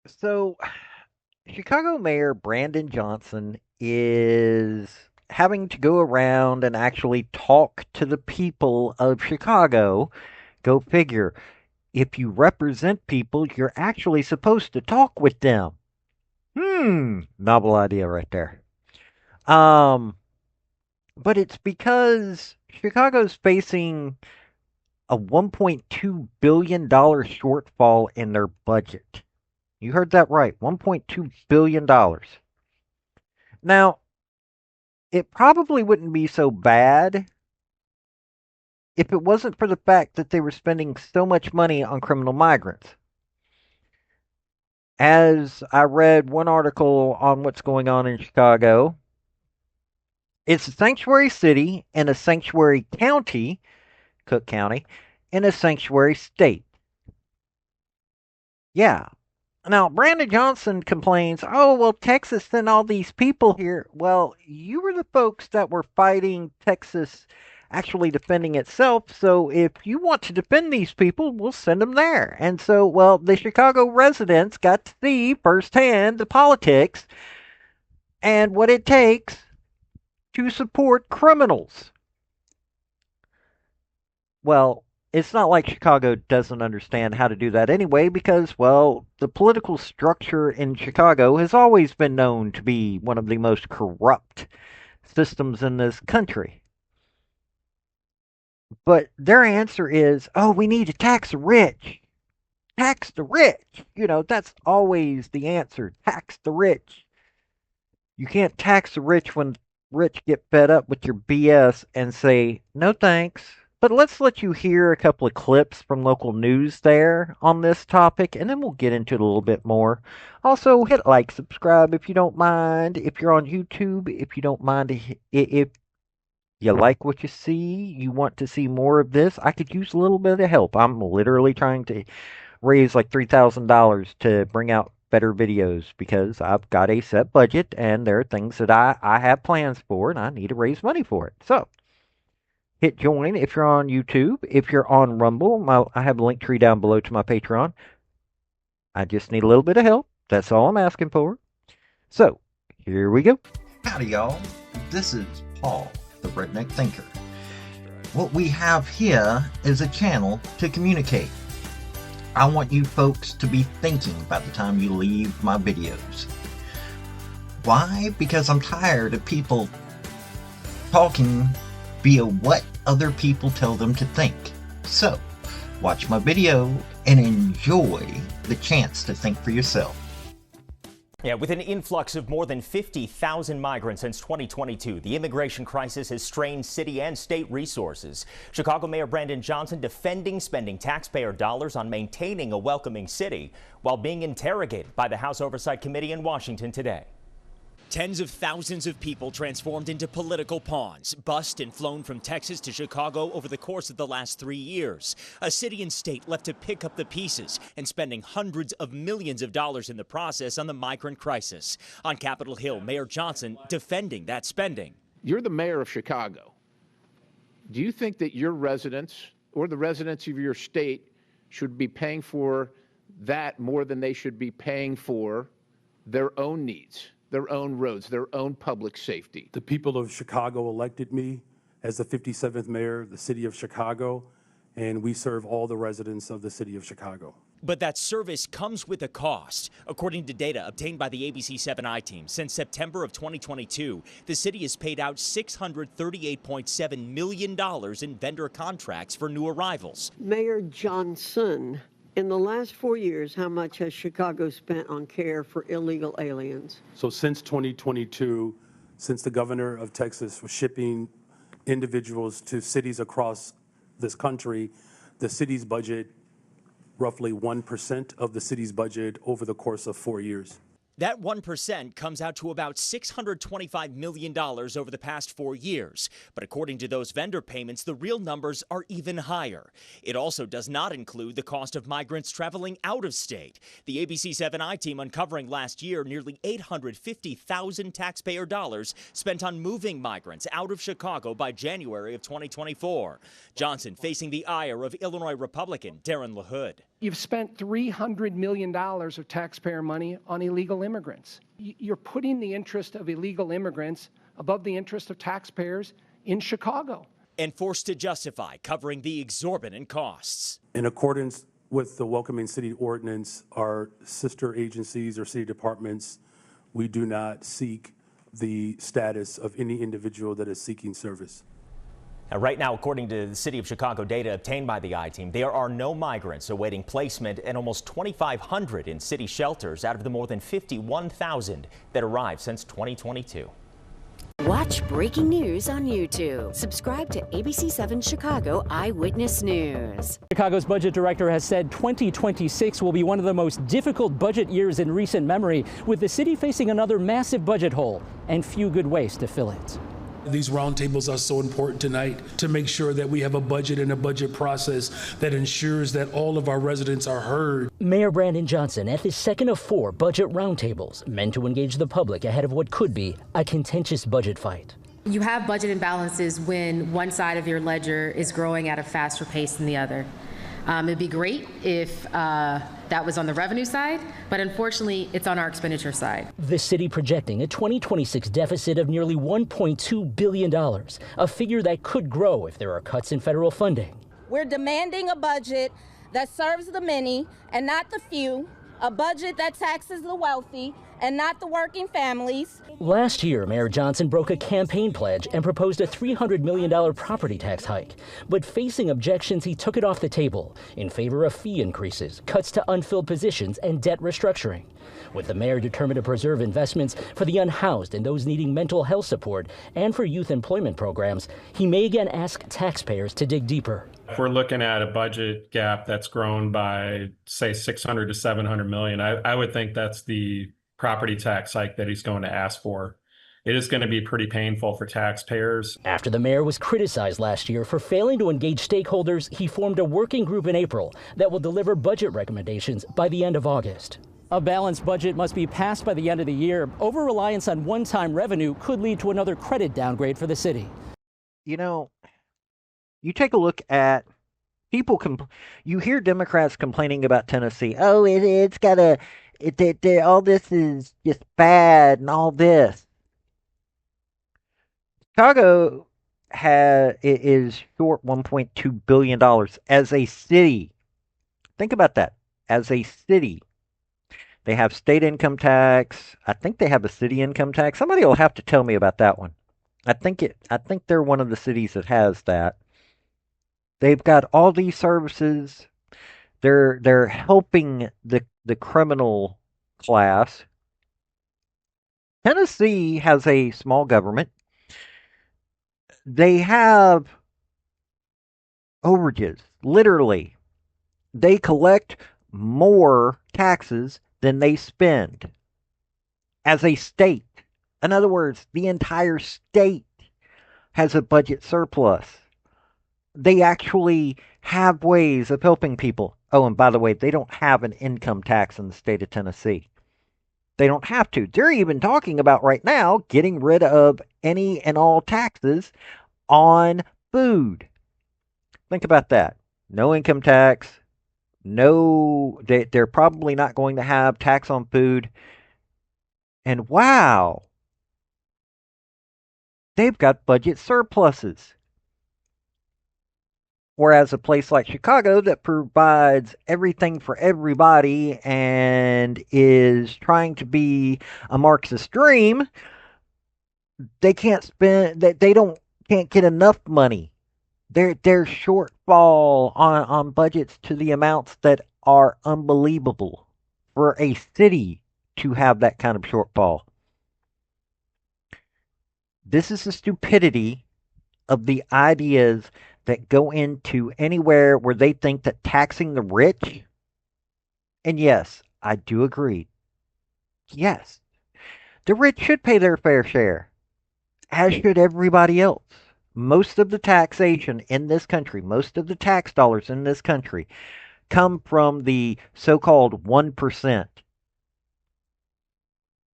So, Chicago Mayor Brandon Johnson is having to go around and actually talk to the people of Chicago. Go figure. If you represent people, you're actually supposed to talk with them. Novel idea right there. Um, but it's because Chicago's facing a $1.2 billion shortfall in their budget. You heard that right, $1.2 billion. Now, it probably wouldn't be so bad if it wasn't for the fact that they were spending so much money on criminal migrants. As I read one article on what's going on in Chicago, it's a sanctuary city and a sanctuary county, Cook County, and a sanctuary state. Yeah. Now, Brandon Johnson complains, oh, well, Texas sent all these people here. Well, you were the folks that were fighting Texas actually defending itself. So if you want to defend these people, we'll send them there. And so, well, the Chicago residents got to see firsthand the politics and what it takes to support criminals. Well, it's not like Chicago doesn't understand how to do that anyway, because, well, the political structure in Chicago has always been known to be one of the most corrupt systems in this country. But their answer is, oh, we need to tax the rich. Tax the rich. That's always the answer. Tax the rich. You can't tax the rich when rich get fed up with your BS and say, no thanks. But let's let you hear a couple of clips from local news there on this topic, and then we'll get into it a little bit more. Also, hit like, subscribe if you don't mind. If you're on YouTube, if you don't mind, if you like what you see, you want to see more of this, I could use a little bit of help. I'm literally trying to raise like $3,000 to bring out better videos because I've got a set budget and there are things that I have plans for and I need to raise money for it. So hit join if you're on YouTube. If you're on Rumble, I have a link tree down below to my Patreon. I just need a little bit of help. That's all I'm asking for. So here we go. Howdy, y'all. This is Paul, the Redneck Thinker. What we have here is a channel to communicate. I want you folks to be thinking by the time you leave my videos. Why? Because I'm tired of people talking via what other people tell them to think. So, watch my video and enjoy the chance to think for yourself. Yeah, with an influx of more than 50,000 migrants since 2022, the immigration crisis has strained city and state resources. Chicago Mayor Brandon Johnson defending spending taxpayer dollars on maintaining a welcoming city while being interrogated by the House Oversight Committee in Washington today. Tens of thousands of people transformed into political pawns, bussed and flown from Texas to Chicago over the course of the last 3 years. A city and state left to pick up the pieces and spending hundreds of millions of dollars in the process on the migrant crisis. On Capitol Hill, Mayor Johnson defending that spending. You're the mayor of Chicago. Do you think that your residents or the residents of your state should be paying for that more than they should be paying for their own needs? Their own roads, their own public safety? The people of Chicago elected me as the 57th mayor of the city of Chicago, and we serve all the residents of the city of Chicago. But that service comes with a cost. According to data obtained by the ABC 7i team, since September of 2022, the city has paid out $638.7 million in vendor contracts for new arrivals. Mayor Johnson, in the last 4 years, how much has Chicago spent on care for illegal aliens? So since 2022, since the governor of Texas was shipping individuals to cities across this country, the city's budget, roughly 1% of the city's budget over the course of 4 years. That 1% comes out to about $625 million over the past 4 years. But according to those vendor payments, the real numbers are even higher. It also does not include the cost of migrants traveling out of state. The ABC 7i team uncovering last year nearly $850,000 taxpayer dollars spent on moving migrants out of Chicago by January of 2024. Johnson facing the ire of Illinois Republican Darren LaHood. You've spent $300 million of taxpayer money on illegal immigrants. You're putting the interest of illegal immigrants above the interest of taxpayers in Chicago. And forced to justify covering the exorbitant costs. In accordance with the Welcoming City Ordinance, our sister agencies or city departments, we do not seek the status of any individual that is seeking service. Now, right now, according to the City of Chicago data obtained by the I-Team, there are no migrants awaiting placement and almost 2,500 in city shelters out of the more than 51,000 that arrived since 2022. Watch breaking news on YouTube. Subscribe to ABC7 Chicago Eyewitness News. Chicago's budget director has said 2026 will be one of the most difficult budget years in recent memory, with the city facing another massive budget hole and few good ways to fill it. These roundtables are so important tonight to make sure that we have a budget and a budget process that ensures that all of our residents are heard. Mayor Brandon Johnson at the second of 4 budget roundtables meant to engage the public ahead of what could be a contentious budget fight. You have budget imbalances when one side of your ledger is growing at a faster pace than the other. It'd be great if that was on the revenue side, but unfortunately, it's on our expenditure side. The city projecting a 2026 deficit of nearly $1.2 billion, a figure that could grow if there are cuts in federal funding. We're demanding a budget that serves the many and not the few, a budget that taxes the wealthy and not the working families. Last year, Mayor Johnson broke a campaign pledge and proposed a $300 million property tax hike. But facing objections, he took it off the table in favor of fee increases, cuts to unfilled positions, and debt restructuring. With the mayor determined to preserve investments for the unhoused and those needing mental health support and for youth employment programs, he may again ask taxpayers to dig deeper. If we're looking at a budget gap that's grown by, say, 600 to 700 million, I would think that's the property tax hike that he's going to ask for. It is going to be pretty painful for taxpayers. After the mayor was criticized last year for failing to engage stakeholders, he formed a working group in April that will deliver budget recommendations by the end of August. A balanced budget must be passed by the end of the year. Over-reliance on one-time revenue could lead to another credit downgrade for the city. You know, you take a look at people. You hear Democrats complaining about Tennessee. Oh, it's got a. All this is just bad and all this. Chicago is short $1.2 billion as a city. Think about that. As a city. They have state income tax. I think they have a city income tax. Somebody will have to tell me about that one. I think they're one of the cities that has that. They've got all these services. They're helping the criminal class. Tennessee has a small government. They have overages. Literally, they collect more taxes than they spend as a state. In other words, the entire state has a budget surplus. They actually have ways of helping people. Oh, and by the way, they don't have an income tax in the state of Tennessee. They don't have to. They're even talking about right now getting rid of any and all taxes on food. Think about that. No income tax. They're probably not going to have tax on food. And wow, they've got budget surpluses. Whereas a place like Chicago that provides everything for everybody and is trying to be a Marxist dream, they can't can't get enough money. Their shortfall on budgets to the amounts that are unbelievable for a city to have that kind of shortfall. This is the stupidity of the ideas that go into anywhere where they think that taxing the rich, and yes, I do agree. Yes, the rich should pay their fair share, as should everybody else. Most of the taxation in this country, most of the tax dollars in this country come from the so-called 1%.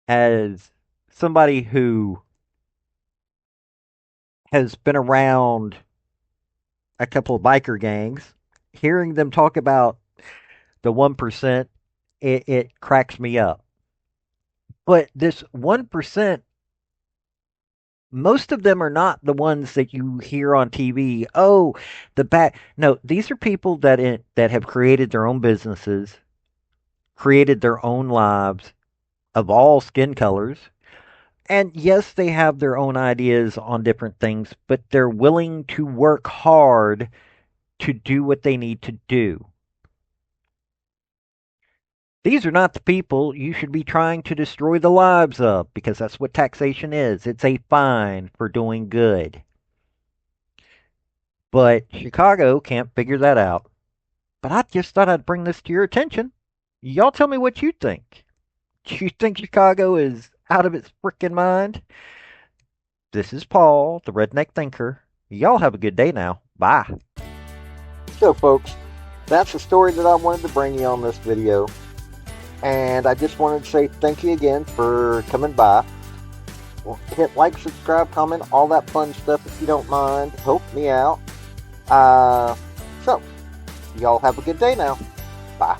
As somebody who has been around a couple of biker gangs, hearing them talk about the 1%, it cracks me up. But this 1%, most of them are not the ones that you hear on TV. Oh, the bad. No, these are people that have created their own businesses, created their own lives of all skin colors. And yes, they have their own ideas on different things, but they're willing to work hard to do what they need to do. These are not the people you should be trying to destroy the lives of, because that's what taxation is. It's a fine for doing good. But Chicago can't figure that out. But I just thought I'd bring this to your attention. Y'all tell me what you think. Do you think Chicago is out of its frickin' mind? This is Paul, the Redneck Thinker. Y'all have a good day now. Bye. So, folks, that's the story that I wanted to bring you on this video. And I just wanted to say thank you again for coming by. Well, hit like, subscribe, comment, all that fun stuff if you don't mind. Help me out. So, y'all have a good day now. Bye.